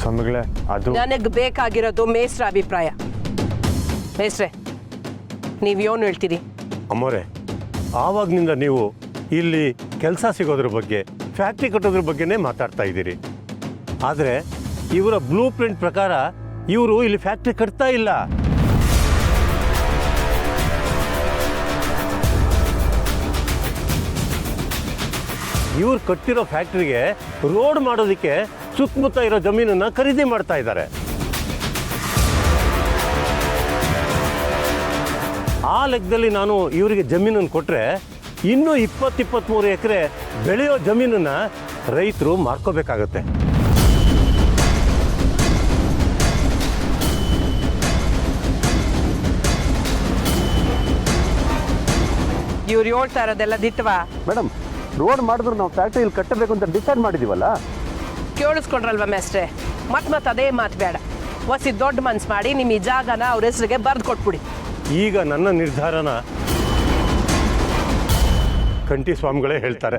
ಸ್ವಾಮಿಗಳೇ, ಅದು ನನಗೆ ಬೇಕಾಗಿರೋದು ಮೇಸ್ಟ್ರ ಅಭಿಪ್ರಾಯ. ಮೇಸ್ಟ್ರೆ, ನೀವು ಏನು ಹೇಳ್ತೀರಿ? ಅಮ್ಮೋರೆ, ಆವಾಗ್ನಿಂದ ನೀವು ಇಲ್ಲಿ ಕೆಲಸ ಸಿಗೋದ್ರ ಬಗ್ಗೆ, ಫ್ಯಾಕ್ಟ್ರಿ ಕಟ್ಟೋದ್ರ ಬಗ್ಗೆನೇ ಮಾತಾಡ್ತಾ ಇದ್ದೀರಿ. ಆದರೆ ಇವರ ಬ್ಲೂ ಪ್ರಿಂಟ್ ಪ್ರಕಾರ ಇವರು ಇಲ್ಲಿ ಫ್ಯಾಕ್ಟ್ರಿ ಕಟ್ತಾ ಇಲ್ಲ. ಇವ್ರು ಕಟ್ಟಿರೋ ಫ್ಯಾಕ್ಟ್ರಿಗೆ ರೋಡ್ ಮಾಡೋದಕ್ಕೆ ಸುತ್ತಮುತ್ತ ಇರೋ ಜಮೀನನ್ನು ಖರೀದಿ ಮಾಡ್ತಾ ಇದ್ದಾರೆ. ಆ ಲೆಕ್ಕದಲ್ಲಿ ನಾನು ಇವರಿಗೆ ಜಮೀನನ್ನು ಕೊಟ್ಟರೆ ಇನ್ನೂ 20-23 ಎಕರೆ ಬೆಳೆಯೋ ಜಮೀನನ್ನು ರೈತರು ಮಾರ್ಕೋಬೇಕಾಗತ್ತೆ. ಇವ್ರು ಹೇಳ್ತಾ ಇರೋದೆಲ್ಲ ದಿಟ್ಟವಾ? ಮೇಡಮ್, ರೋಡ್ ಮಾಡಿದ್ರು ನಾವು ಫ್ಯಾಕ್ಟ್ರಿ ಇಲ್ಲಿ ಕಟ್ಟಬೇಕು ಅಂತ ಡಿಸೈಡ್ ಮಾಡಿದೀವಲ್ಲ. ಕೇಳಿಸ್ಕೊಂಡ್ರಲ್ವ ಮೇಸ್ಟ್ರೆ? ಮತ್ತೆ ಅದೇ ಮಾತು ಬೇಡ. ಹೊಸಿ ದೊಡ್ಡ ಮನ್ಸು ಮಾಡಿ ನಿಮ್ಮ ಈ ಜಾಗನ ಅವ್ರ ಹೆಸರಿಗೆ ಬರೆದು ಕೊಟ್ಬಿಡಿ. ಈಗ ನನ್ನ ನಿರ್ಧಾರನ ಕಂಠಿ ಸ್ವಾಮಿಗಳೇ ಹೇಳ್ತಾರೆ.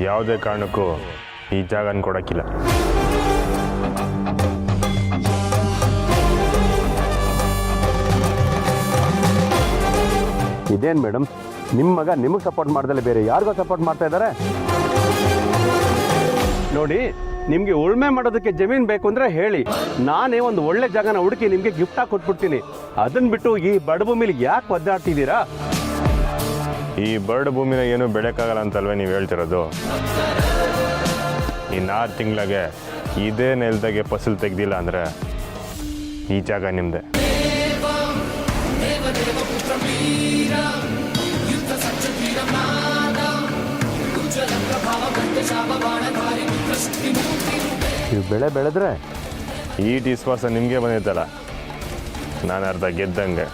ಯಾವುದೇ ಕಾರಣಕ್ಕೂ ಈ ಜಾಗನ ಕೊಡೋಕ್ಕಿಲ್ಲ. ಇದೇನು ಮೇಡಮ್, ನಿಮ್ಮ ಮಗ ನಿಮಗೆ ಸಪೋರ್ಟ್ ಮಾಡ್ದಲೆ ಬೇರೆ ಯಾರಿಗೋ ಸಪೋರ್ಟ್ ಮಾಡ್ತಾ ಇದ್ದಾರೆ? ನೋಡಿ, ನಿಮಗೆ ಉಳ್ಮೆ ಮಾಡೋದಕ್ಕೆ ಜಮೀನು ಬೇಕು ಅಂದರೆ ಹೇಳಿ, ನಾನೇ ಒಂದು ಒಳ್ಳೆ ಜಾಗನ ಹುಡುಕಿ ನಿಮಗೆ ಗಿಫ್ಟಾಗಿ ಕೊಟ್ಬಿಡ್ತೀನಿ. ಅದನ್ನು ಬಿಟ್ಟು ಈ ಬಡಭೂಮಿಲಿ ಯಾಕೆ ಒದ್ದಾಡ್ತಿದ್ದೀರಾ? ಈ ಬರ್ಡ್ ಭೂಮಿನ ಏನು ಬೆಳೆಯೋಕ್ಕಾಗಲ್ಲ ಅಂತಲ್ವೇ ನೀವು ಹೇಳ್ತಿರೋದು? ಇನ್ನು 6 ತಿಂಗಳಿಗೆ ಇದೇ ನೆಲದಾಗೆ ಫಸಲು ತೆಗ್ದಿಲ್ಲ ಅಂದರೆ ಈ ಜಾಗ ನಿಮ್ಮದೆ. ನೀವು ಬೆಳೆ ಬೆಳೆದ್ರೆ ಈ ವಿಶ್ವಾಸ ನಿಮಗೆ ಬಂದಿತ್ತಲ್ಲ, ನಾನು ಅರ್ಧ ಗೆದ್ದಂಗೆ.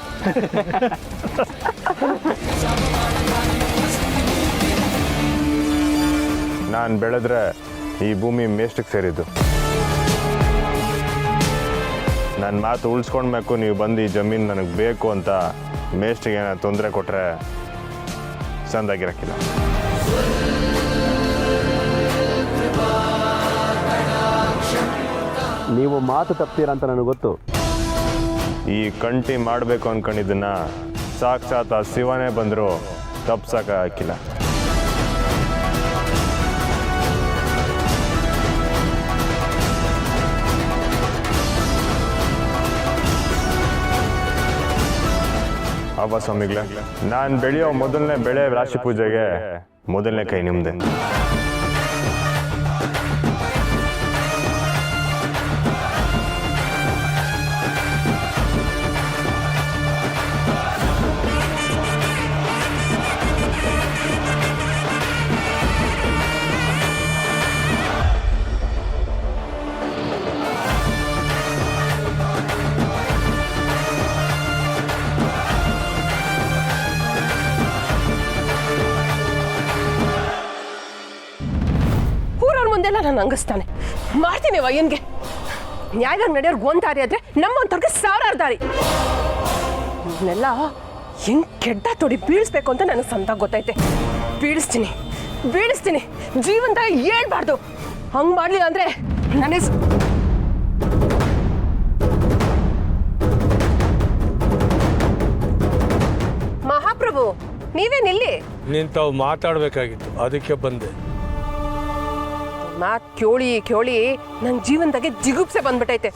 ನಾನು ಬೆಳೆದ್ರೆ ಈ ಭೂಮಿ ಮೇಷ್ಟಿಗೆ ಸೇರಿದ್ದು. ನನ್ನ ಮಾತು ಉಳಿಸ್ಕೊಳ್ಬೇಕು. ನೀವು ಬಂದು ಈ ಜಮೀನು ನನಗೆ ಬೇಕು ಅಂತ ಮೇಷ್ಟಿಗೆ ಏನಾದ್ರು ತೊಂದರೆ ಕೊಟ್ಟರೆ ಚಂದಾಗಿರಕ್ಕಿಲ್ಲ. ನೀವು ಮಾತು ತಪ್ತೀರಾ ಅಂತ ನನಗೆ ಗೊತ್ತು. ಈ ಕಂಟಿ ಮಾಡಬೇಕು ಅಂದ್ಕೊಂಡಿದ್ದನ್ನ ಸಾಕ್ಷಾತ್ ಆ ಶಿವನೇ ಬಂದರೂ ತಪ್ಸಕ್ಕಾಗಿಲ್ಲ. ಅಬ್ಬ ಸ್ವಾಮಿಗಳೇ, ನಾನು ಬೆಳೆಯೋ ಮೊದಲನೇ ಬೆಳೆ ರಾಶಿ ಪೂಜೆಗೆ ಮೊದಲನೇ ಕೈ ನಿಮ್ಮದೆ. ಮುಂದೆಲ್ಲ ನಾನು ಹಂಗಿಸ್ತಾನೆ ಮಾಡ್ತೀನಿ. ವಯ್ಯನ್ಗೆ ನ್ಯಾಯವಾಗಿ ನಡೆಯೋರ್ಗೆ ಒಂದು ದಾರಿ ಆದರೆ ನಮ್ಮಂಥವ್ರಿಗೆ 1000 ದಾರಿ. ಇವನ್ನೆಲ್ಲ ಹೆಂಗೆ ಕೆಡ್ಡ ತೊಡಿ ಬೀಳಿಸ್ಬೇಕು ಅಂತ ನನಗೆ ಸಂತ ಗೊತ್ತೈತೆ. ಬೀಳಿಸ್ತೀನಿ. ಜೀವನದಾಗ ಹೇಳ್ಬಾರ್ದು. ಹಂಗೆ ಮಾಡಲಿಲ್ಲ ಅಂದರೆ ನನ್ನ ಮಹಾಪ್ರಭು, ನೀವೇನಿಲ್ಲಿ? ನಿಂತಾವು ಮಾತಾಡಬೇಕಾಗಿತ್ತು, ಅದಕ್ಕೆ ಬಂದೆ. ಮಾತು ಕೇಳಿ ನನ್ನ ಜೀವನದಾಗೆ ಜಿಗುಪ್ಸೆ ಬಂದ್ಬಿಟ್ಟೈತೆ.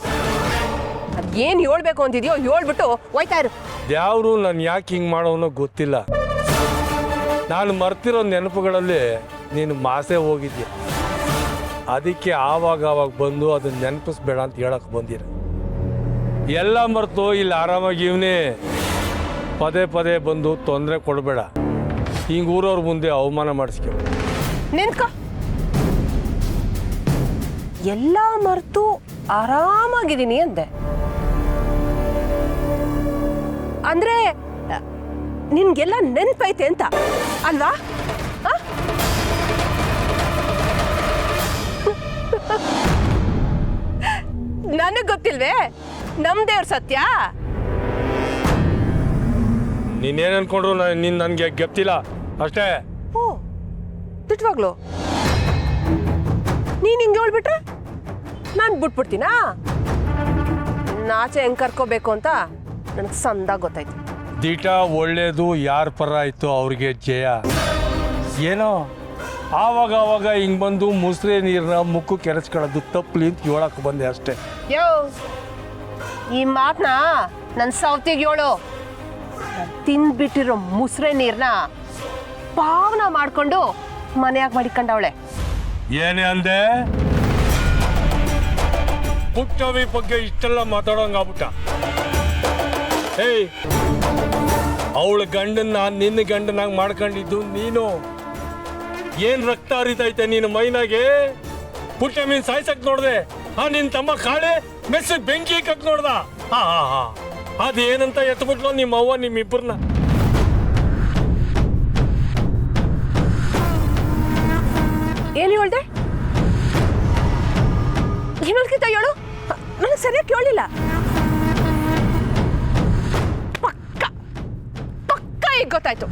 ಅದೇನು ಹೇಳ್ಬೇಕು ಅಂತಿದ್ಯೋ ಹೇಳ್ಬಿಟ್ಟು ಹೋಯ್ತಾ ಇರು. ಯಾರು ನಾನು ಯಾಕೆ ಹಿಂಗೆ ಮಾಡೋನೋ ಗೊತ್ತಿಲ್ಲ. ನಾನು ಮರ್ತಿರೋ ನೆನಪುಗಳಲ್ಲಿ ನೀನು ಮಾಸೆ ಹೋಗಿದ್ದೆ. ಅದಕ್ಕೆ ಆವಾಗ ಬಂದು ಅದನ್ನ ನೆನಪಿಸ್ಬೇಡ ಅಂತ ಹೇಳಕ್ಕೆ ಬಂದಿರ. ಎಲ್ಲ ಮರೆತು ಇಲ್ಲಿ ಆರಾಮಾಗಿ ಇವನೇ ಪದೇ ಬಂದು ತೊಂದರೆ ಕೊಡಬೇಡ. ಹಿಂಗೆ ಊರವ್ರ ಮುಂದೆ ಅವಮಾನ ಮಾಡಿಸ್ಕೊ. ನಿಂತ್ಕೊ. ಎಲ್ಲ ಮರೆತು ಆರಾಮಾಗಿದ್ದೀನಿ ಅಂದೆ ಅಂದ್ರೆ ನಿನ್ಗೆಲ್ಲ ನೆನ್ಪೈತೆ ಅಂತ ಅಲ್ವಾ? ನನಗೆ ಗೊತ್ತಿಲ್ವೇ ನಮ್ ದೇವ್ರ ಸತ್ಯ? ನೀನೇನು ಅನ್ಕೊಂಡ್ರು ನೀನು ನನಗೆ ಗೊತ್ತಿಲ್ಲ ಅಷ್ಟೇ. ಓ ತಿಟ್ವಾಗ್ಲು ನೀನು ಹಿಂಗೆ ಹೇಳ್ಬಿಟ್ರೆ ನಾನು ಬಿಟ್ಬಿಡ್ತೀನಾ? ನಾಚೆ ಹೆಂಗೆ ಕರ್ಕೋಬೇಕು ಅಂತ ನನಗೆ ಸಂದಾಗ ಗೊತ್ತಾಯ್ತು. ದಿಟ ಒಳ್ಳೇದು ಯಾರ ಪರ ಆಯ್ತು ಅವ್ರಿಗೆ ಜಯ. ಏನೋ ಆವಾಗ ಹಿಂಗೆ ಬಂದು ಮುಸ್ರೆ ನೀರನ್ನ ಮುಕ್ಕು ಕೆರೆಸ್ಕೊಳ್ಳೋದು ತಪ್ಪಲಿ ಅಂತ ಹೇಳಕ್ಕೆ ಬಂದೆ ಅಷ್ಟೇ. ಯೋ, ಈ ಮಾತನ್ನ ನನ್ನ ಸೌತಿಗೆ ಹೇಳು. ತಿಂದ್ಬಿಟ್ಟಿರೋ ಮುಸ್ರೆ ನೀರನ್ನ ಪಾವನ ಮಾಡ್ಕೊಂಡು ಮನೆಯಾಗ ಮಾಡಿಕೊಂಡವಳೆ. ಏನೇ ಅಂದೆ? ಪುಟ್ಟವಿ ಬಗ್ಗೆ ಇಷ್ಟೆಲ್ಲ ಮಾತಾಡೋಂಗಾಗ್ಬಿಟ್ಟ. ಏಯ್, ಅವಳ ಗಂಡನ್ನ ನಿನ್ನ ಗಂಡನಾಗಿ ಮಾಡ್ಕೊಂಡಿದ್ದು ನೀನು. ಏನ್ ರಕ್ತ ಹರಿತೈತೆ ನೀನು ಮೈನಾಗೆ? ಪುಟ್ಟ ಮೀನ್ ಸಾಯ್ಸಕ್ ನೋಡ್ದೆ. ನಿನ್ ತಮ್ಮ ಕಾಳೆ ಮೆಸ್ಸಿಗೆ ಬೆಂಕಿ ಕಕ್ ನೋಡ್ದ. ಅದೇನಂತ ಎತ್ಬಿಟ್ಲು ನಿಮ್ಮ ಅವ್ವ ನಿಮ್ಮಿಬ್ಬರನ್ನ. ಏನು ಹೇಳ್ದೆ? ಇನ್ನೊಂದ್ಕಿಂತ ಹೇಳು, ನನಗೆ ಸರಿಯಾಗಿ ಕೇಳಲಿಲ್ಲ. ಪಕ್ಕ ಈಗ ಗೊತ್ತಾಯ್ತು.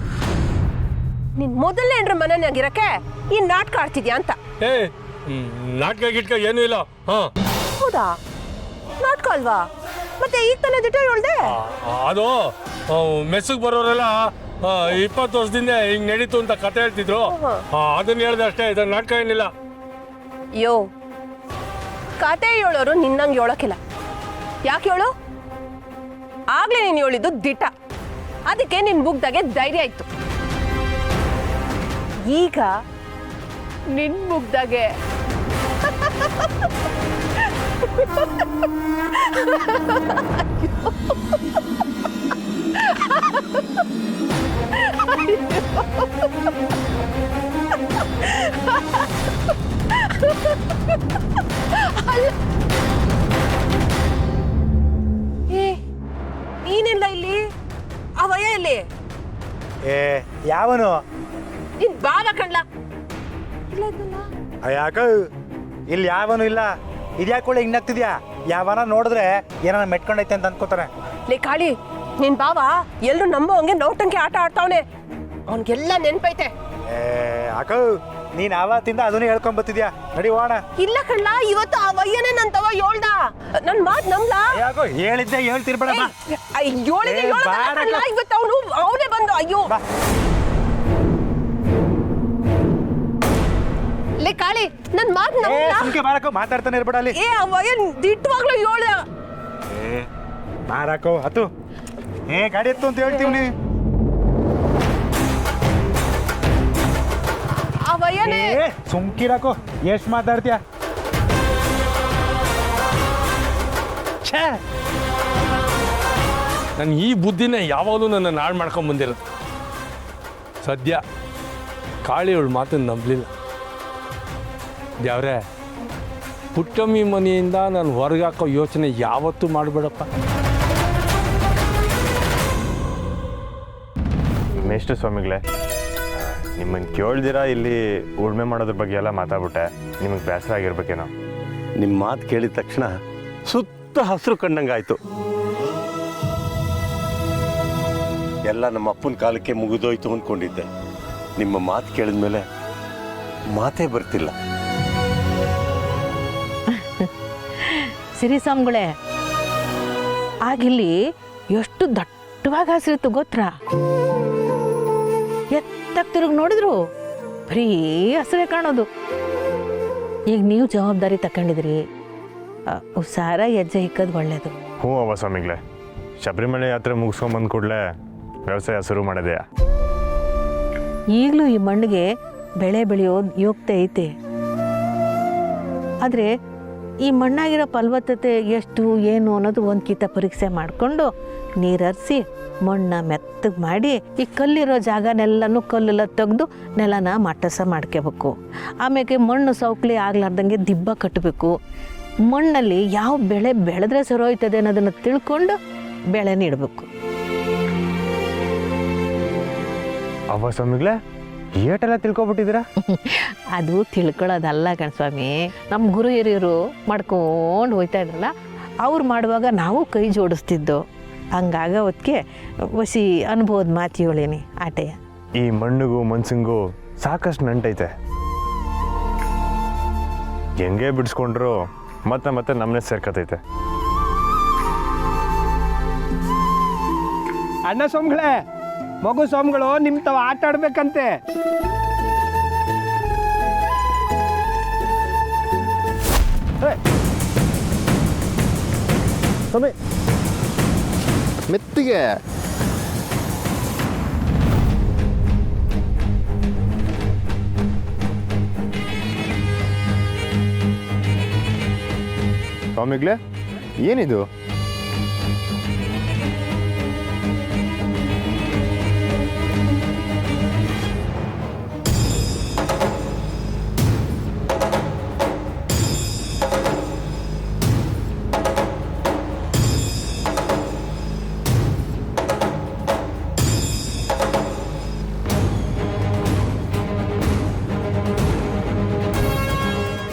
ನೀನ್ ಮೊದಲನೇ ಏನ್ರ ಮನೆಯಾಗಿರಕ್ಕೆ ಈ ನಾಟಕ ಆಡ್ತಿದ್ಯಾ ಅಂತ. ಏ, ನಾಟಕ ಗಿಟ್ಕ ಏನೂ ಇಲ್ಲ. ಹೌದಾ? ನಾಟಕ ಅಲ್ವಾ? ಮತ್ತೆ ಈಗ ತಾನೇ ದಿಟ ಹೇಳ್ದೆ. ಅದು ಮೆಸ್ಸಿಗೆ ಬರೋರೆಲ್ಲ 20 ವರ್ಷದಿಂದ ಹಿಂಗ್ ನಡೀತು ಅಂತ ಕತೆ ಹೇಳ್ತಿದ್ರು. ಅದನ್ನ ಹೇಳ್ದೆ ಅಷ್ಟೇ, ಇದು ನಾಟಕ ಏನಿಲ್ಲ. ಯೋ, ಕತೆ ಹೇಳೋರು ನಿನ್ನಂಗೆ ಹೇಳೋಕಿಲ್ಲ. ಯಾಕೆ ಹೇಳು? ಆಗ್ಲೇ ನೀನು ಹೇಳಿದ್ದು ದಿಟ, ಅದಕ್ಕೆ ನಿನ್ ಮುಗ್ದಾಗೆ ಧೈರ್ಯ ಇತ್ತು. ಈಗ ನಿನ್ ಮುಗ್ದಾಗೆ ನೀನಿಲ್ಲ ಇಲ್ಲಿ, ಅವಯ್ಯ ಇಲ್ಲಿ. ಏ ಯಾವನು? ನಿನ್ ಬಾವ ಕಣ್ಲ. ಇಲ್ಲ ಇದ್ನಲ್ಲ. ಯಾಕ ಇಲ್ಲಿ ಯಾವನು ಇಲ್ಲ. ಇದ್ಯಾಕೊಳ್ಳೆ ಹಿಂಗಾಗ್ತಿದ್ಯಾ? ಯಾವನ ನೋಡಿದ್ರೆ ಏನಾರ ಮೆಟ್ಕೊಂಡೈತೆ ಅಂತ ಅನ್ಕೋತಾರೆ. ಲೇ ಕಾಳಿ, ನಿನ್ ಬಾವ ಎಲ್ರು ನಂಬೋ ಹಂಗೆ ನೌಟಂಕಿ ಆಟ ಆಡ್ತಾವನೆ. ಅವನ್ಗೆಲ್ಲ ನೆನ್ಪೈತೆ. ಯಾಕ ನೀನ್ ಆವತ್ತಿಂದ ಅದನ್ನೇ ಹೇಳ್ಕೊಂಡ್ ಬತ್ತಿದ್ಯಾ. ನಡಿ ಹೋಣ. ಇಲ್ಲ ಕಣ್ಲ, ಇವತ್ತು ಆ ವಯ್ಯನೇ ನನ್ ತವ ಹೇಳ್ದ. ನನ್ ಮಾತ್ ನಂಬ್ಲ? ಯಾಕೋ ಹೇಳಿದ್ದೆ ಹೇಳ್ತಿರ್ಬೇಡಮ್ಮ. ಇವತ್ತು ಅವನೇ ಬಂದು ಅಯ್ಯೋ. ಲೇ ಕಾಳಿ, ನನ್ ಮಾತ್ ನಂಬ್ಲ? ಮಾರಕೋ ಮಾತಾಡ್ತಾನೆ ಇರ್ಬೇಡ ಅಲ್ಲಿ. ಏ, ಆ ವಯ್ಯ ದಿಟ್ಟವಾಗ್ಲೂ ಹೇಳ್ದ. ಮಾರಾಕೋ ಹತ್ತು. ಗಾಡಿ ಎತ್ತು ಅಂತ ಹೇಳ್ತೀವಿ. ಆ ವಯ್ಯನೇ ಸುಮ್ಕಿರಾಕೋ, ಎಷ್ಟ್ ಮಾತಾಡ್ತೀಯ? ನನ್ ಈ ಬುದ್ಧಿನೇ ಯಾವಾಗಲೂ ನನ್ನ ಹಾಳು ಮಾಡ್ಕೊಂಡ್ ಬಂದಿರೋದು. ಸದ್ಯ ಕಾಳಿಯವಳ ಮಾತನ್ನು ನಂಬಲಿಲ್ಲ. ಯಾವ್ರೆ, ಪುಟ್ಟಮ್ಮಿ ಮನೆಯಿಂದ ನಾನು ಹೊರಗೆ ಹಾಕೋ ಯೋಚನೆ ಯಾವತ್ತೂ ಮಾಡಬೇಡಪ್ಪ. ಮೇಷ್ಟ್ರ ಸ್ವಾಮಿಗಳೇ, ನಿಮ್ಮನ್ನು ಕೇಳ್ದಿರ ಇಲ್ಲಿ ಉಳ್ಮೆ ಮಾಡೋದ್ರ ಬಗ್ಗೆ ಎಲ್ಲ ಮಾತಾಡ್ಬಿಟ್ಟೆ. ನಿಮಗೆ ಬೇಸರ ಆಗಿರ್ಬೇಕೇನೋ. ನಿಮ್ಮ ಮಾತು ಕೇಳಿದ ತಕ್ಷಣ ಸುತ್ತ ಹಸಿರು ಕಂಡಂಗಾಯ್ತು. ಎಲ್ಲ ನಮ್ಮ ಅಪ್ಪನ ಕಾಲಕ್ಕೆ ಮುಗಿದೋಯ್ತು ಅಂದ್ಕೊಂಡಿದ್ದೆ. ನಿಮ್ಮ ಮಾತು ಕೇಳಿದ ಮೇಲೆ ಮಾತೇ ಬರ್ತಿಲ್ಲ. ಸಿರಿಸ್ವಾಮಿಗಳೇ, ಆಗಿಲ್ಲಿ ಎಷ್ಟು ದಟ್ಟವಾಗಿ ಹಸಿರಿತ್ತು ಗೊತ್ತಾ? ಎತ್ತಕ್ಕೆ ತಿರುಗಿ ನೋಡಿದ್ರು ಬರೀ ಹಸಿರೇ ಕಾಣೋದು. ಈಗ ನೀವು ಜವಾಬ್ದಾರಿ ತಗೊಂಡಿದ್ರಿ, ಹುಷಾರ ಹೆಜ್ಜೆ ಇಕ್ಕದು ಒಳ್ಳೇದು. ಹ್ಞೂ ಅವ್ವ ಸ್ವಾಮಿಗಳೇ, ಶಬರಿಮಲೆ ಯಾತ್ರೆ ಮುಗಿಸ್ಕೊಂಬಂದು ಕೂಡಲೇ ವ್ಯವಸಾಯ ಶುರು ಮಾಡಿದೆಯಾ? ಈಗಲೂ ಈ ಮಣ್ಣಿಗೆ ಬೆಳೆ ಬೆಳೆಯೋದು ಯೋಗ್ಯತೆ ಐತೆ. ಆದರೆ ಈ ಮಣ್ಣಾಗಿರೋ ಫಲವತ್ತತೆ ಎಷ್ಟು ಏನು ಅನ್ನೋದು ಒಂದು ಕಿತ ಪರೀಕ್ಷೆ ಮಾಡಿಕೊಂಡು ನೀರರಿಸಿ ಮಣ್ಣ ಮೆತ್ತಗೆ ಮಾಡಿ ಈ ಕಲ್ಲಿರೋ ಜಾಗನೆಲ್ಲನೂ ಕಲ್ಲೆಲ್ಲ ತೆಗೆದು ನೆಲನ ಮಟ್ಟಸ ಮಾಡ್ಕೋಬೇಕು. ಆಮೇಲೆ ಮಣ್ಣು ಸೌಕ್ಲಿ ಆಗ್ಲಾರ್ದಂಗೆ ದಿಬ್ಬ ಕಟ್ಟಬೇಕು. ಮಣ್ಣಲ್ಲಿ ಯಾವ ಬೆಳೆ ಬೆಳೆದ್ರೆ ಸರೋಯ್ತದೆ ಅನ್ನೋದನ್ನು ತಿಳ್ಕೊಂಡು ಬೆಳೆ ನೀಡಬೇಕು. ಅವ್ವ ಸ್ವಾಮಿಗಳೇ, ಏಟೆಲ್ಲ ತಿಳ್ಕೊಬಿಟ್ಟಿದ್ದೀರಾ? ಅದು ತಿಳ್ಕೊಳ್ಳೋದಲ್ಲ ಕಣ್ಸ್ವಾಮಿ. ನಮ್ಮ ಗುರು ಹಿರಿಯರು ಮಾಡ್ಕೊಂಡು ಹೋಯ್ತಾ ಇದ್ರಲ್ಲ, ಅವ್ರು ಮಾಡುವಾಗ ನಾವು ಕೈ ಜೋಡಿಸ್ತಿದ್ದೋ. ಹಂಗಾಗ ಹೊತ್ತಿಗೆ ಹೊಸಿ ಅನುಭವದ ಮಾತು ಹೇಳೀನಿ ಆಟೆಯ. ಈ ಮಣ್ಣಿಗೂ ಮನ್ಸಿಗೂ ಸಾಕಷ್ಟು ನಂಟೈತೆ. ಹೆಂಗೆ ಬಿಡಿಸ್ಕೊಂಡ್ರು ಮತ್ತೆ ಮತ್ತೆ ನಮ್ಮನೆ ಸೇರ್ಕತೈತೆ. ಅಣ್ಣ ಸ್ವಾಮಿಗಳೇ, ಮಗು ಸ್ವಾಮಿಗಳು ನಿಮ್ಮ ತಾವು ಆಟ ಆಡ್ಬೇಕಂತೆ. ಸ್ವಾಮಿ ಮೆತ್ತಿಗೆ. ಸ್ವಾಮಿಗ್ಲೆ ಏನಿದು?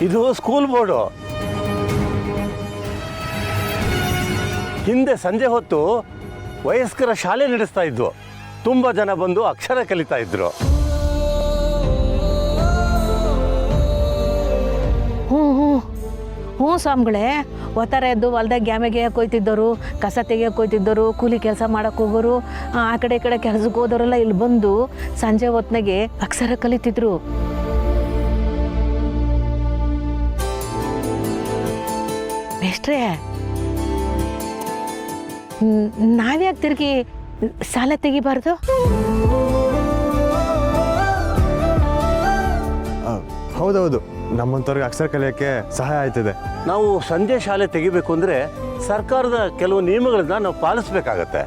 ಇದು ಸ್ಕೂಲ್ ಬೋರ್ಡು. ಹಿಂದೆ ಸಂಜೆ ಹೊತ್ತು ವಯಸ್ಕರ ಶಾಲೆ ನಡೆಸ್ತಾ ಇದ್ವು. ತುಂಬ ಜನ ಬಂದು ಅಕ್ಷರ ಕಲಿತಾ ಇದ್ರು. ಹ್ಞೂ ಸ್ವಾಮಿಗಳೇ, ಒತ್ತರ ಎದ್ದು ಹೊಲ್ದಾಗ ಗ್ಯಾಮೆಗೆ ಕೊಯ್ತಿದ್ದವರು, ಕಸ ತೆಗಿಯೋಕೆ ಹೋಯ್ತಿದ್ದವರು, ಕೂಲಿ ಕೆಲಸ ಮಾಡೋಕೆ ಹೋಗೋರು, ಆ ಕಡೆ ಈ ಕಡೆ ಕೆಲಸಕ್ಕೆ ಹೋದವರೆಲ್ಲ ಇಲ್ಲಿ ಬಂದು ಸಂಜೆ ಹೊತ್ತಿನಾಗೆ ಅಕ್ಷರ ಕಲಿತಿದ್ರು. ಮೇಷ್ಟ್ರೇ, ನಾವ್ಯಾಕೆ ತಿರುಗಿ ಸಾಲ ತೆಗಿಬಾರ್ದು? ಹೌದೌದು, ನಮ್ಮಂಥವ್ರಿಗೆ ಅಕ್ಷರ ಕಲಿಯೋಕ್ಕೆ ಸಹಾಯ ಆಯ್ತದೆ. ನಾವು ಸಂಜೆ ಶಾಲೆ ತೆಗಿಬೇಕು ಅಂದರೆ ಸರ್ಕಾರದ ಕೆಲವು ನಿಯಮಗಳನ್ನ ನಾವು ಪಾಲಿಸ್ಬೇಕಾಗತ್ತೆ.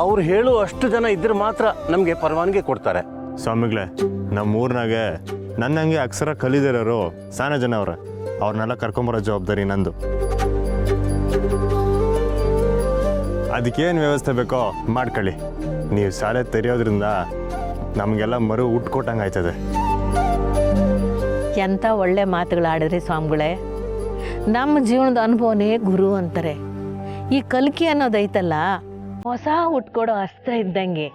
ಅವ್ರು ಹೇಳು ಅಷ್ಟು ಜನ ಇದ್ರೆ ಮಾತ್ರ ನಮಗೆ ಪರವಾನಗಿ ಕೊಡ್ತಾರೆ. ಸ್ವಾಮಿಗಳೇ, ನಮ್ಮ ಊರಿನಾಗೆ ನನ್ನಂಗೆ ಅಕ್ಷರ ಕಲಿದಿರೋರು ಸಾನ ಜನ ಅವ್ರೆ. ಅವ್ರನ್ನೆಲ್ಲ ಕರ್ಕೊಂಬರೋ ಜವಾಬ್ದಾರಿ ನಂದು. ಅದಕ್ಕೇನು ವ್ಯವಸ್ಥೆ ಬೇಕೋ ಮಾಡ್ಕೊಳ್ಳಿ. ನೀವು ಶಾಲೆ ತೆರೆಯೋದ್ರಿಂದ ನಮಗೆಲ್ಲ ಮರು ಉಟ್ಕೊಟ್ಟಂಗೆ ಆಯ್ತದೆ. ಎಂಥ ಒಳ್ಳೆ ಮಾತುಗಳಾಡಿದ್ರಿ ಸ್ವಾಮಿಗಳೇ. ನಮ್ಮ ಜೀವನದ ಅನುಭವನೇ ಗುರು ಅಂತಾರೆ. ಈ ಕಲಿಕೆ ಅನ್ನೋದೈತಲ್ಲ, ಹೊಸ ಹುಟ್ಕೊಡೋ ಅಸ್ತ್ರ ಇದ್ದಂಗೆ.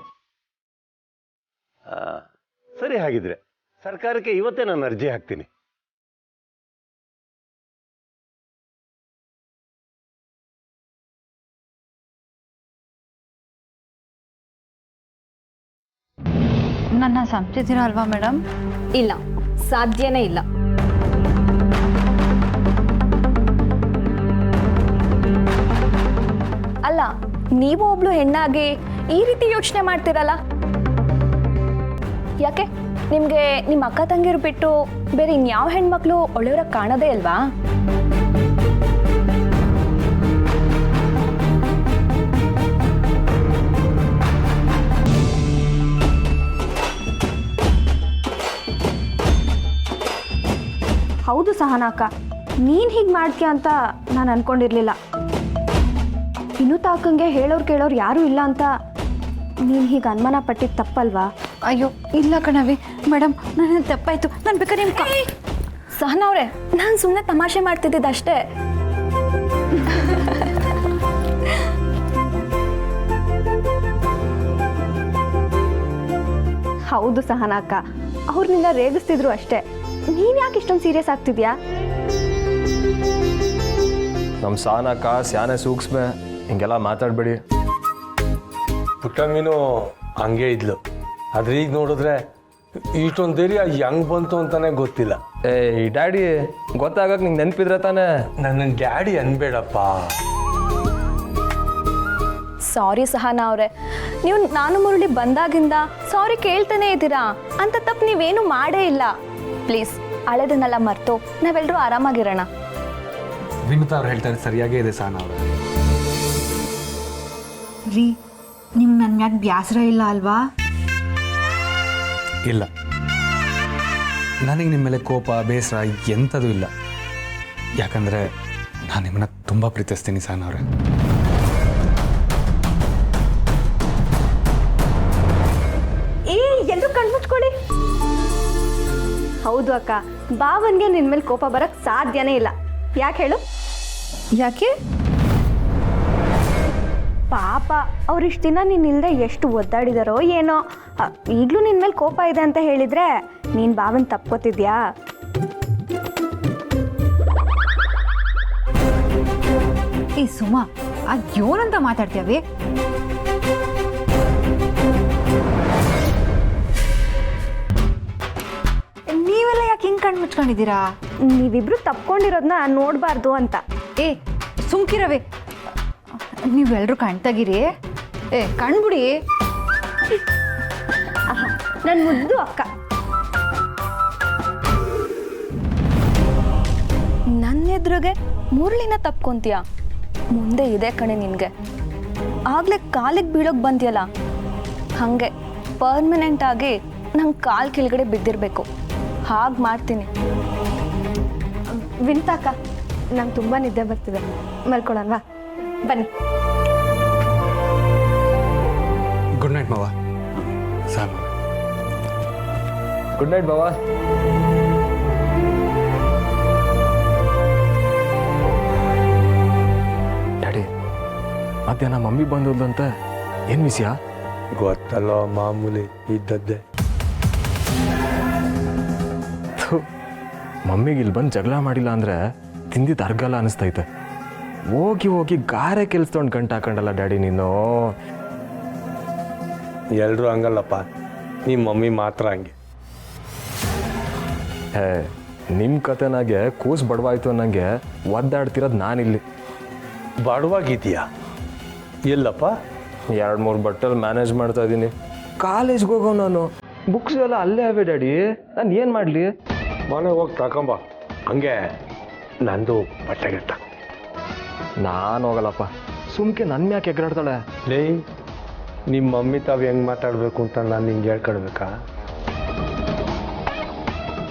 ಸರಿ, ಹಾಗಿದ್ರೆ ಸರ್ಕಾರಕ್ಕೆ ಇವತ್ತೇ ನಾನು ಅರ್ಜಿ ಹಾಕ್ತೀನಿ. ನನ್ನ ಸಂಪ್ತಿದ್ದೀರಾ ಅಲ್ವಾ ಮೇಡಮ್? ಇಲ್ಲ, ಸಾಧ್ಯನೇ ಇಲ್ಲ. ಅಲ್ಲ, ನೀವು ಒಬ್ಳು ಹೆಣ್ಣಾಗಿ ಈ ರೀತಿ ಯೋಚನೆ ಮಾಡ್ತೀರಲ್ಲ, ಯಾಕೆ? ನಿಮಗೆ ನಿಮ್ಮ ಅಕ್ಕ ತಂಗಿರು ಬಿಟ್ಟು ಬೇರೆ ಇನ್ಯಾವ ಹೆಣ್ಮಕ್ಳು ಒಳ್ಳೆಯವರ ಕಾಣೋದೇ ಅಲ್ವಾ? ಹೌದು ಸಹನಾಕ, ನೀನು ಹೀಗೆ ಮಾಡ್ತೀಯ ಅಂತ ನಾನು ಅನ್ಕೊಂಡಿರ್ಲಿಲ್ಲ. ಇನ್ನೂ ತಾಕಂಗೆ ಹೇಳೋರು ಕೇಳೋರು ಯಾರೂ ಇಲ್ಲ ಅಂತ ನೀನು ಹೀಗೆ ಅನುಮಾನ ಪಟ್ಟಿದ್ದು ತಪ್ಪಲ್ವಾ? ಅಯ್ಯೋ ಇಲ್ಲ ಕಣವಿ ಮೇಡಮ್, ನನ್ನ ತಪ್ಪಾಯ್ತು. ನಾನು ಬೇಕಾದ್ರೆ ನಿಮ್ಮ ಸಹನಾ ಅವರೇ, ನಾನು ಸುಮ್ಮನೆ ತಮಾಷೆ ಮಾಡ್ತಿದ್ದಿದ್ದು ಅಷ್ಟೇ. ಹೌದು ಸಹನಾಕ, ಅವ್ರು ನಿನ್ನ ರೇಗಿಸ್ತಿದ್ರು ಅಷ್ಟೇ. ನೀನು ಯಾಕೆ ಇಷ್ಟೊಂದು ಸೀರಿಯಸ್ ಆಗ್ತಿದ್ಯಾ? ನಮ್ಮ ಸಾನಕ್ಕ ಸ್ಯಾನೆ ಸೂಕ್ಷ್ಮೆ, ಹಿಂಗೆಲ್ಲ ಮಾತಾಡಬೇಡಿ. ಪುಟ್ಟ ಮೀನು ಹಂಗೆ ಇದ್ಲು, ಆದ್ರೆ ಈಗ ನೋಡಿದ್ರೆ ಇಷ್ಟೊಂದು ಧೈರ್ಯ ಹೆಂಗ್ ಬಂತು ಅಂತಾನೆ ಗೊತ್ತಿಲ್ಲ. ಈ ಡ್ಯಾಡಿ ಗೊತ್ತಾಗಕ್ಕೆ ನಿಂಗೆ ನೆನಪಿದ್ರೆ ತಾನೇ? ನನ್ನ ಡ್ಯಾಡಿ ಅನ್ಬೇಡಪ್ಪ. ಸಾರಿ ಸಹನಾ ಅವರೇ, ನೀವು ನಾನು ಮುರಳಿ ಬಂದಾಗಿಂದ ಸಾರಿ ಕೇಳ್ತಾನೆ ಇದ್ದೀರಾ. ಅಂತ ತಪ್ಪು ನೀವೇನು ಮಾಡೇ ಇಲ್ಲ. ಪ್ಲೀಸ್, ಹಳೆದನ್ನೆಲ್ಲ ಮರ್ತು ನಾವೆಲ್ಲರೂ ಆರಾಮಾಗಿರೋಣ. ವಿನುತಾ ಅವ್ರು ಹೇಳ್ತಾರೆ ಸರಿಯಾಗೇ ಇದೆ ಸಾನ ಅವರು. ರೀ, ನಿಮ್ಗೆ ನನ್ನ ಮ್ಯಾಗ ಬ್ಯಾಸರ ಇಲ್ಲ ಅಲ್ವಾ? ಇಲ್ಲ, ನನಗೆ ನಿಮ್ಮ ಮೇಲೆ ಕೋಪ ಬೇಸರ ಎಂಥದ್ದು ಇಲ್ಲ. ಯಾಕಂದರೆ ನಾನು ನಿಮ್ಮನ್ನ ತುಂಬ ಪ್ರೀತಿಸ್ತೀನಿ ಸಾನ ಅವರೇ. ಎಲ್ಲರೂ ಕಣ್ಮುಚ್ಕೊಳ್ಳಿ. ಹೌದು ಅಕ್ಕ, ಬಾವನ್ಗೆ ನಿನ್ನ ಮೇಲೆ ಕೋಪ ಬರಕ್ ಸಾಧ್ಯನೇ ಇಲ್ಲ. ಯಾಕೆ ಹೇಳು? ಯಾಕೆ? ಪಾಪ ಅವ್ರಿಷ್ಟು ದಿನ ನೀನಿಲ್ಲದೆ ಎಷ್ಟು ಒದ್ದಾಡಿದಾರೋ ಏನೋ. ಈಗಲೂ ನಿನ್ನ ಮೇಲೆ ಕೋಪ ಇದೆ ಅಂತ ಹೇಳಿದರೆ ನೀನು ಬಾವನ್ ತಪ್ಕೋತಿದ್ಯಾ? ಈ ಸುಮಾ ಅದ್ಯೋನಂತ ಮಾತಾಡ್ತೀವಿ. ನೀವೆಲ್ಲ ಯಾಕೆ ಹಿಂಗೆ ಕಣ್ಣು ಮುಚ್ಕೊಂಡಿದ್ದೀರಾ? ನೀವಿಬ್ರು ತಪ್ಕೊಂಡಿರೋದನ್ನ ನೋಡಬಾರ್ದು ಅಂತ. ಏ ಸುಮ್ಕಿರವೆ, ನೀವೆಲ್ಲರೂ ಕಣ್ ತೆಗೀರಿ. ಏ ಕಣ್ಬಿಡಿ. ನನ್ನ ಮುದ್ದು ಅಕ್ಕ. ನನ್ನ ಎದುರಿಗೆ ಮುರಳಿನ ತಪ್ಕೊಂತೀಯ? ಮುಂದೆ ಇದೆ ಕಣೆ ನಿನಗೆ. ಆಗಲೇ ಕಾಲಿಗೆ ಬೀಳೋಕೆ ಬಂದ್ಯಲ್ಲ, ಹಾಗೆ ಪರ್ಮನೆಂಟ್ ಆಗಿ ನಂಗೆ ಕಾಲು ಕೆಳಗಡೆ ಬಿದ್ದಿರಬೇಕು. ಹಾಗೆ ಮಾಡ್ತೀನಿ. ವಿಂತಾಕ, ನಂಗೆ ತುಂಬ ನಿದ್ದೆ ಬರ್ತಿದೆ, ಮಲ್ಕೊಳ್ಳೋಣವಾ? ಬನ್ನಿ. ಗುಡ್ ನೈಟ್ ಮಾವ. ಸಾರ್ ಗುಡ್ ನೈಟ್ ಬಾವಾ. ಡ್ಯಾಡಿ, ಮಧ್ಯಾಹ್ನ ಮಮ್ಮಿ ಬಂದದಂತೆ, ಏನು ವಿಷಯ? ಗೊತ್ತಲ್ಲ, ಮಾಮೂಲಿ ಇದ್ದದ್ದೇ. ಮಮ್ಮಿಗೆ ಇಲ್ಲಿ ಬಂದು ಜಗಳ ಮಾಡಿಲ್ಲ ಅಂದರೆ ತಿಂದಿದ್ದು ಅರ್ಗಲ್ಲ ಅನಿಸ್ತೈತೆ. ಹೋಗಿ ಹೋಗಿ ಗಾರೆ ಕೆಲ್ಸದೊಂಡು ಗಂಟು ಹಾಕೊಂಡಲ್ಲ ಡ್ಯಾಡಿ ನೀನು. ಎಲ್ಲರೂ ಹಂಗಲ್ಲಪ್ಪ, ನಿಮ್ಮ ಮಮ್ಮಿ ಮಾತ್ರ ಹಂಗೆ. ಹೇ, ನಿಮ್ಮ ಕತೆನಾಗೆ ಕೂಸು ಬಡವಾಯ್ತು ಅನ್ನಂಗೆ ಒದ್ದಾಡ್ತಿರೋದು ನಾನಿಲ್ಲಿ. ಬಡವಾಗಿದೆಯಾ? ಎಲ್ಲಪ್ಪ? 2-3 ಬಟ್ಟೆಲ್ಲಿ ಮ್ಯಾನೇಜ್ ಮಾಡ್ತಾ ಇದ್ದೀನಿ. ಕಾಲೇಜ್ಗೆ ಹೋಗೋ ನಾನು, ಬುಕ್ಸ್ ಎಲ್ಲ ಅಲ್ಲೇ ಅವೆ ಡ್ಯಾಡಿ, ನಾನು ಏನು ಮಾಡಲಿ? ಮನೆಗೆ ಹೋಗಿ ತಗೊಂಬ. ಹಂಗೆ ನಂದು ಬಟ್ಟೆ ಗಿಟ್ಟ. ನಾನು ಹೋಗಲ್ಲಪ್ಪ, ಸುಮ್ಕೆ ನನ್ನ ಯಾಕೆ ಎಗರಾಡ್ತಾಳೆ? ಲೇ, ನಿಮ್ಮ ಮಮ್ಮಿ ತಾವು ಹೆಂಗೆ ಮಾತಾಡಬೇಕು ಅಂತ ನಾನು ಹಿಂಗೆ ಹೇಳ್ಕೊಡ್ಬೇಕಾ?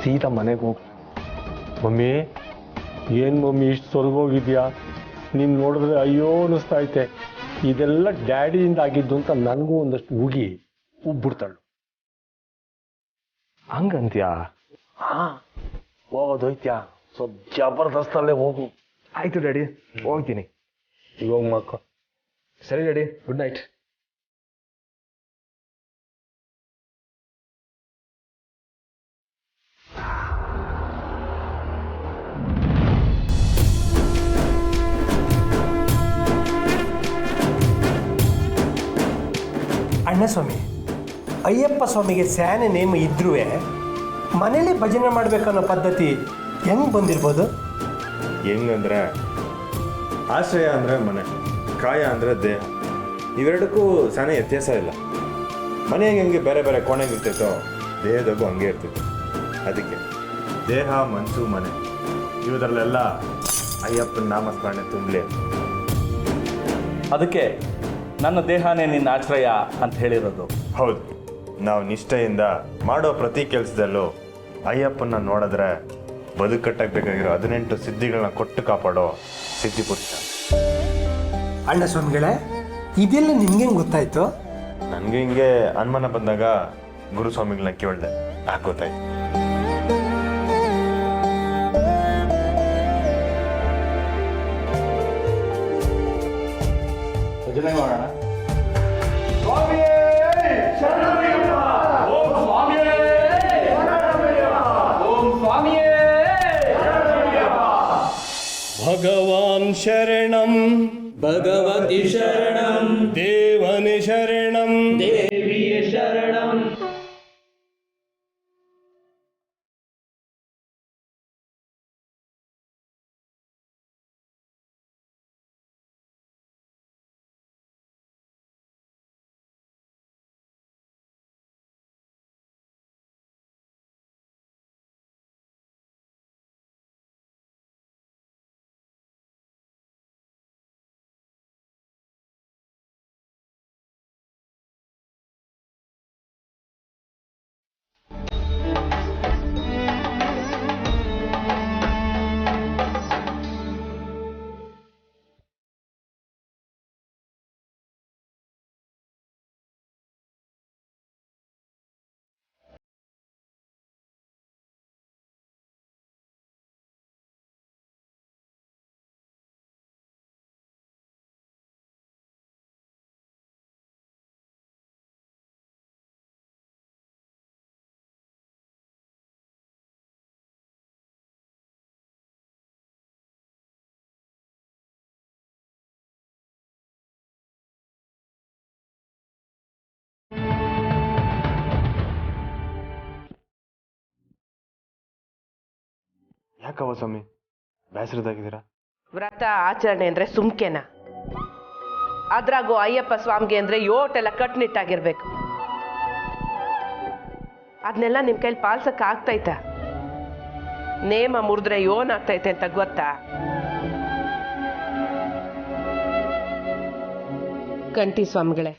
ಸೀದಾ ಮನೆಗೆ ಹೋಗಿ, ಮಮ್ಮಿ ಏನು ಮಮ್ಮಿ ಇಷ್ಟು ಸೊಲ್ಗೋಗಿದ್ಯಾ, ನೀನು ನೋಡಿದ್ರೆ ಅಯ್ಯೋ ಅನ್ನಿಸ್ತೈತೆ, ಇದೆಲ್ಲ ಡ್ಯಾಡಿಯಿಂದ ಆಗಿದ್ದು ಅಂತ ನನಗೂ ಒಂದಷ್ಟು ಉಗಿ ಉಬ್ಬಿಡ್ತಾಳು. ಹಂಗಂತ್ಯಾ? ಹಾಂ, ಹೋಗೋದೋಯ್ತ್ಯಾ? ಸ್ವಲ್ಪ ಜಬರ್ದಸ್ತಲ್ಲೇ ಹೋಗು. ಆಯಿತು ಡ್ಯಾಡಿ, ಹೋಗ್ತೀನಿ. ಇವಾಗ ಮಕ್ಕ. ಸರಿ ಡ್ಯಾಡಿ, ಗುಡ್ ನೈಟ್. ಅಣ್ಣ ಸ್ವಾಮಿ, ಅಯ್ಯಪ್ಪ ಸ್ವಾಮಿಗೆ ಸ್ಯಾನೆ ನೇಮ ಇದ್ರೂ ಮನೇಲಿ ಭಜನೆ ಮಾಡಬೇಕನ್ನೋ ಪದ್ಧತಿ ಹೆಂಗೆ ಬಂದಿರ್ಬೋದು? ಹೆಂಗಂದ್ರೆ, ಆಶ್ರಯ ಅಂದರೆ ಮನೆ, ಕಾಯ ಅಂದರೆ ದೇಹ. ಇವೆರಡಕ್ಕೂ ಸಣ್ಣ ವ್ಯತ್ಯಾಸ ಇಲ್ಲ. ಮನೆ ಹೆಂಗೆ ಬೇರೆ ಬೇರೆ ಕೋಣೆಗೆ ಇರ್ತೈತೋ, ದೇಹದಾಗೂ ಹಂಗೆ ಇರ್ತಿತ್ತು. ಅದಕ್ಕೆ ದೇಹ, ಮನಸ್ಸು, ಮನೆ ಇವುದರಲ್ಲೆಲ್ಲ ಅಯ್ಯಪ್ಪನ ನಾಮಸ್ಮರಣೆ ತುಂಬಲಿ. ಅದಕ್ಕೆ ನನ್ನ ದೇಹನೇ ನಿನ್ನ ಆಶ್ರಯ ಅಂತ ಹೇಳಿರೋದು. ಹೌದು, ನಾವು ನಿಷ್ಠೆಯಿಂದ ಮಾಡೋ ಪ್ರತಿ ಕೆಲಸದಲ್ಲೂ ಅಯ್ಯಪ್ಪನ ನೋಡಿದ್ರೆ ಬದುಕಟ್ಟಕ್ಕೆ ಬೇಕಾಗಿರೋ 18 ಸಿದ್ಧಿಗಳನ್ನ ಕೊಟ್ಟು ಕಾಪಾಡೋ ಸಿದ್ಧಿಪುರುಷ. ಅಣ್ಣ ಸ್ವಾಮಿಗಳೇ, ಇದೆಲ್ಲ ನಿಮ್ಗೆ ಗೊತ್ತಾಯ್ತು? ನನಗೆ ಹಿಂಗೆ ಅನುಮಾನ ಬಂದಾಗ ಗುರುಸ್ವಾಮಿಗಳನ್ನ ಕೇಳಿದೆ, ಆಗ ಗೊತ್ತಾಯ್ತು. ಭಜನೆ ಮಾಡೋಣ. ಭಗವಾನ್ ಶರಣಂ, ಭಗವತಿ ಶರಣಂ, ದೇವನಿ ಶರಣಂ, ದೇವಿಯ ಶರಣಂ. ಯಾಕವ ಸ್ವಾಮಿ ಬೇಸರದಾಗಿದ್ದೀರಾ? ವ್ರತ ಆಚರಣೆ ಅಂದರೆ ಸುಮ್ಕೆನಾ? ಅದ್ರಾಗೂ ಅಯ್ಯಪ್ಪ ಸ್ವಾಮಿಗೆ ಅಂದರೆ ಯೋಟೆಲ್ಲ ಕಟ್ನಿಟ್ಟಾಗಿರ್ಬೇಕು. ಅದನ್ನೆಲ್ಲ ನಿಮ್ಮ ಕೈಲಿ ಪಾಲ್ಸಕ್ಕೆ ಆಗ್ತೈತಾ? ನೇಮ ಮುರಿದ್ರೆ ಏನಾಗ್ತೈತೆ ಅಂತ ಗೊತ್ತಾ? ಕಂಠಿ ಸ್ವಾಮಿಗಳೇ,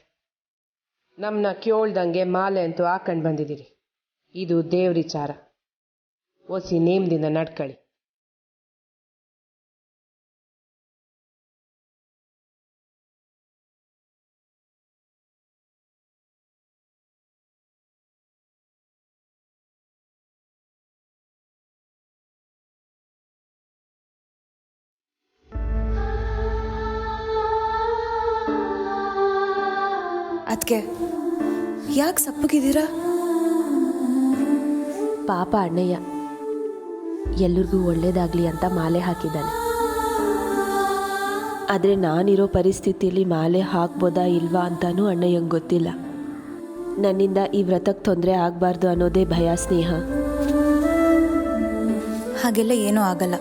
ನಮ್ಮನ್ನ ಕೇಳ್ದಂಗೆ ಮಾಲೆ ಅಂತೂ ಹಾಕೊಂಡು ಬಂದಿದ್ದೀರಿ. ಇದು ದೇವ್ರಿಚಾರ. ಓಸಿ ನೇಮದಿಂದ ನಡ್ಕೊಳ್ಳಿ. ಅದಕ್ಕೆ ಯಾಕೆ ಸಪ್ಪಗಿದ್ದೀರಾ? ಪಾಪ ಅಣ್ಣಯ್ಯ ಎಲ್ರಿಗೂ ಒಳ್ಳೇದಾಗಲಿ ಅಂತ ಮಾಲೆ ಹಾಕಿದ್ದಾನೆ. ಆದರೆ ನಾನಿರೋ ಪರಿಸ್ಥಿತಿಯಲ್ಲಿ ಮಾಲೆ ಹಾಕ್ಬೋದಾ ಇಲ್ವಾ ಅಂತಾನೂ ಅಣ್ಣಯ್ಯಂಗೆ ಗೊತ್ತಿಲ್ಲ. ನನ್ನಿಂದ ಈ ವ್ರತಕ್ಕೆ ತೊಂದರೆ ಆಗಬಾರ್ದು ಅನ್ನೋದೇ ಭಯ. ಸ್ನೇಹ, ಹಾಗೆಲ್ಲ ಏನೂ ಆಗಲ್ಲ.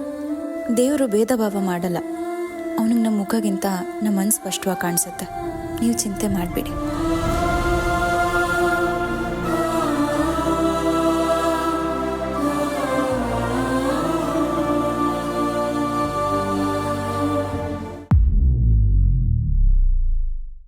ದೇವರು ಭೇದ ಭಾವ ಮಾಡಲ್ಲ. ಅವನಿಗೆ ನಮ್ಮ ಮುಖಗಿಂತ ನಮ್ಮ ಮನಸ್ಸು ಸ್ಪಷ್ಟವಾಗಿ ಕಾಣಿಸುತ್ತೆ. ನೀವು ಚಿಂತೆ ಮಾಡಬೇಡಿ.